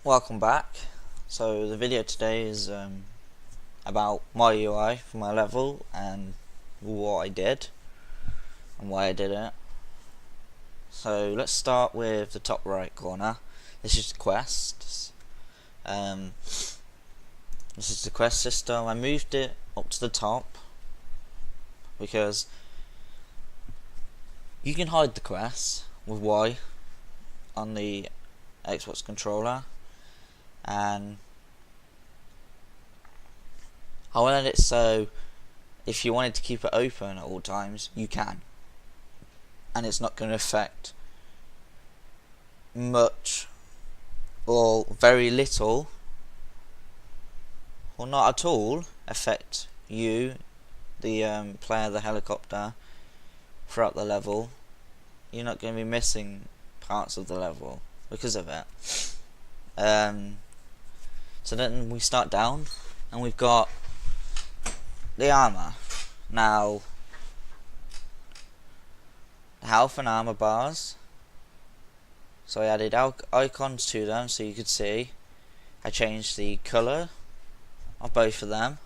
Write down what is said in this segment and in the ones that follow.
Welcome back. So the video today is about my UI for my level and what I did and why I did it. So let's start with the top right corner. This is the quests. This is the quest system. I moved it up to the top because you can hide the quests with Y on the Xbox controller, and I wanted it so if you wanted to keep it open at all times, you can, and it's not going to affect much or very little or not at all affect you, the player of the helicopter, throughout the level. You're not going to be missing parts of the level because of it. So then we start down and we've got the armor. Now, the health and armor bars, so I added icons to them so you could see. I changed the color of both of them.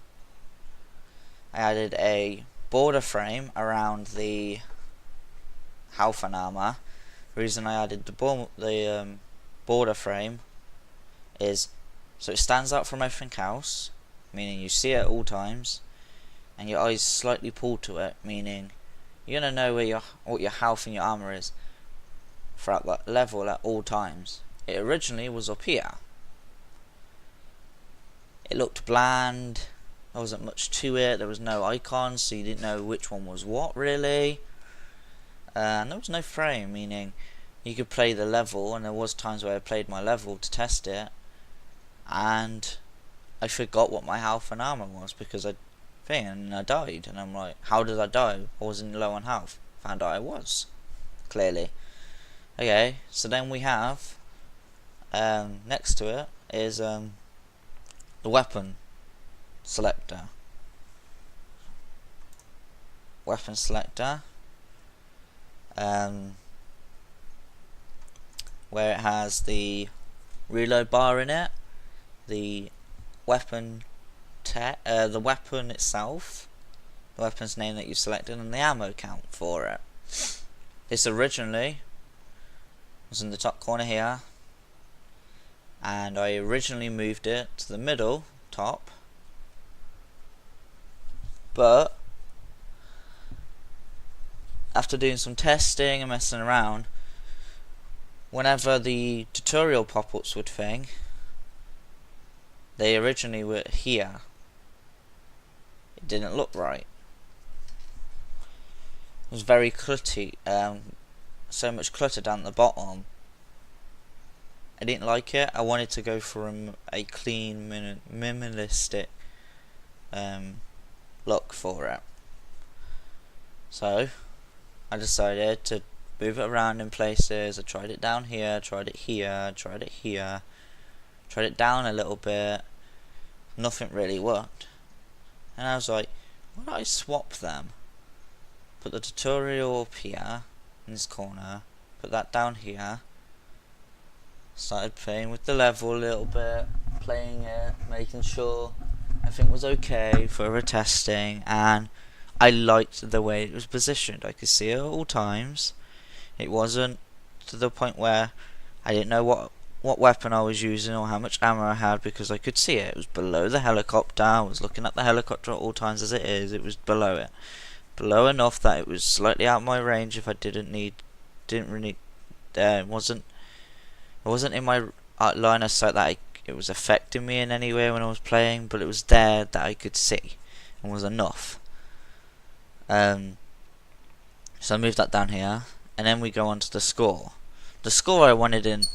I added a border frame around the health and armor. The reason I added the border frame is so it stands out from everything else, meaning you see it at all times, and your eyes slightly pull to it, meaning you're gonna know what your health and your armor is throughout that level at all times. It originally was up here. It looked bland. There wasn't much to it. There was no icons, so you didn't know which one was what really. And there was no frame, meaning you could play the level, and there was times where I played my level to test it, and I forgot what my health and armor was because I died, and I'm like, how did I die? I wasn't low on health. Found out I was, clearly. Okay, so then we have next to it is the weapon selector. Weapon selector, where it has the reload bar in it, the weapon the weapon itself, the weapon's name that you selected, and the ammo count for it. This originally was in the top corner here, and I originally moved it to the middle top, but after doing some testing and messing around, whenever the tutorial pop-ups would thing, they originally were here. It didn't look right. It was very cluttery, so much clutter down at the bottom. I didn't like it. I wanted to go for a clean, minimalistic look for it. So I decided to move it around in places. I tried it down here, tried it here, tried it here, tried it down a little bit. Nothing really worked. And I was like, why don't I swap them? Put the tutorial up here in this corner, put that down here. Started playing with the level a little bit, playing it, making sure everything was okay for testing, and I liked the way it was positioned. I could see it at all times. It wasn't to the point where I didn't know what weapon I was using or how much ammo I had, because I could see it. It was below the helicopter. I was looking at the helicopter at all times as it is. It was below it. Below enough that it was slightly out of my range if I didn't really, it wasn't in my line of sight that it was affecting me in any way when I was playing, but it was there that I could see and was enough. So I moved that down here, and then we go on to the score. The score I wanted in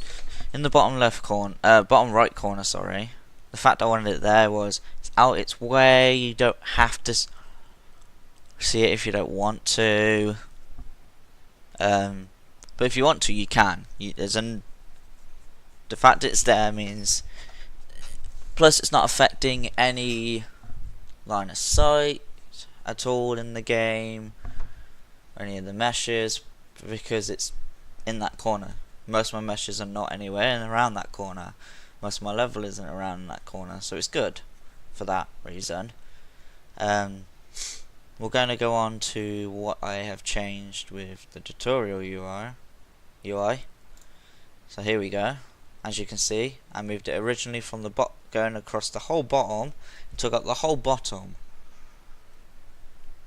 the bottom left corner, bottom right corner, sorry. The fact I wanted it there was it's out its way. You don't have to see it if you don't want to. But if you want to, you can. The fact it's there means. Plus, it's not affecting any line of sight at all in the game, or any of the meshes, because it's in that corner. Most of my meshes are not anywhere and around that corner. most of my level isn't around that corner, so it's good for that reason. We're going to go on to what I have changed with the tutorial UI. So here we go. As you can see, I moved it originally from the going across the whole bottom, and took up the whole bottom.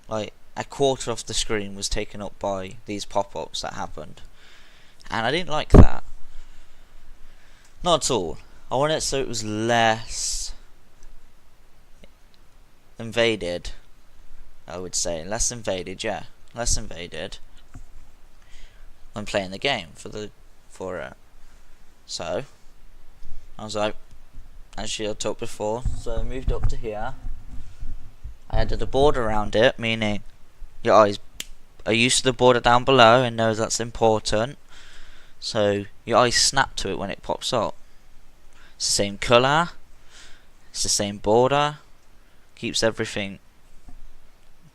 Like a quarter of the screen was taken up by these pop-ups that happened, and I didn't like that. Not at all. I want it so it was less invaded. I would say less invaded, yeah, less invaded when playing the game for it. So I was like, actually I talked before, so I moved up to here. I added a border around it, meaning your eyes are used to the border down below and knows that's important. So your eyes snap to it when it pops up. It's the same colour, it's the same border, keeps everything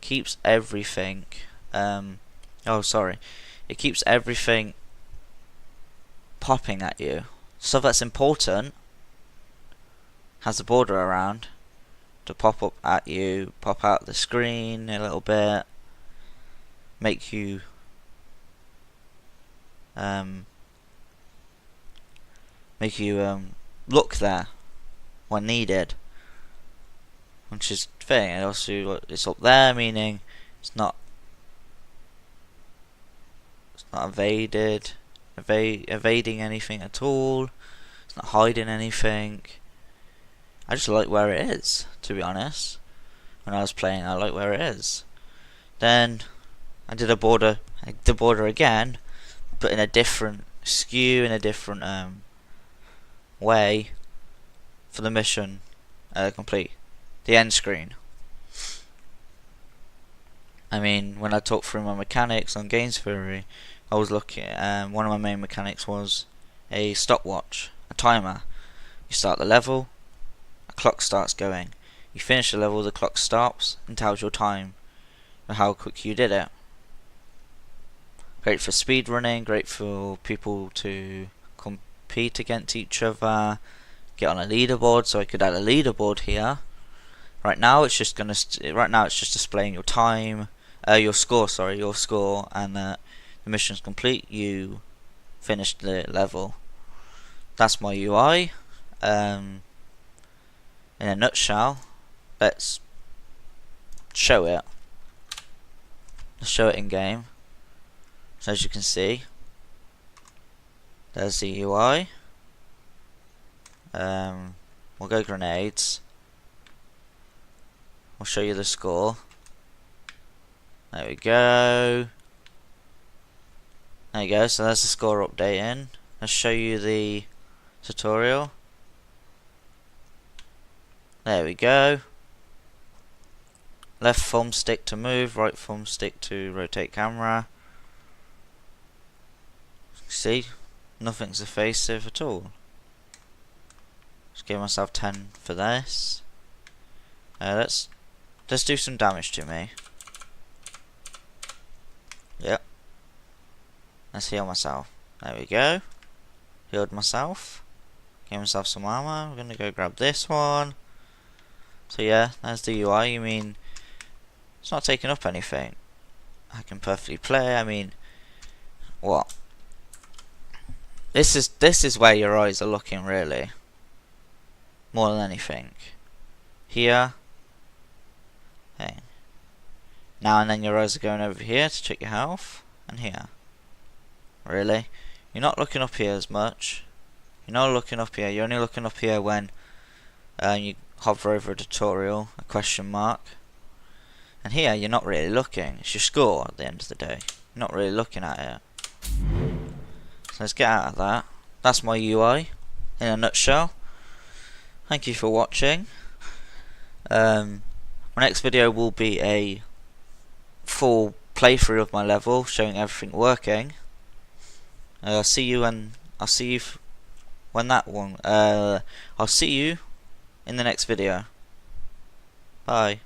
it keeps everything popping at you. Stuff that's important has a border around to pop up at you, pop out the screen a little bit, make you look there when needed, which is the thing. And also it's up there, meaning it's not evading anything at all. It's not hiding anything. I just like where it is, to be honest. When I was playing, I like where it is. Then I did the border again, but in a different skew, in a different way for the mission complete. The end screen. I mean, when I talked through my mechanics on Games Theory, I was looking at one of my main mechanics was a stopwatch, a timer. You start the level, a clock starts going. You finish the level, the clock stops and tells your time and how quick you did it. Great for speed running, great for people to compete against each other, get on a leaderboard. So I could add a leaderboard here. Right now it's just displaying your time, your score, and the mission's complete. You finished the level. That's my UI. In a nutshell, let's show it. Let's show it in game. So as you can see, there's the UI. We'll go grenades. We'll show you the score. There we go. There you go, so there's the score updating. Let's show you the tutorial. There we go. Left thumbstick to move, right thumbstick to rotate camera. See? Nothing's evasive at all. Just give myself 10 for this. Let's do some damage to me. Yep. Let's heal myself. There we go. Healed myself. Give myself some armor. We're gonna go grab this one. So yeah, that's the UI. You mean it's not taking up anything. I can perfectly play. I mean, what? This is where your eyes are looking, really. More than anything. Here. Hey. Now and then your eyes are going over here to check your health, and here. Really? You're not looking up here as much. You're not looking up here. You're only looking up here when you hover over a tutorial, a question mark. And here you're not really looking. It's your score at the end of the day. You're not really looking at it. So let's get out of that. That's my UI in a nutshell. Thank you for watching. My next video will be a full playthrough of my level, showing everything working. I'll see you in the next video. Bye.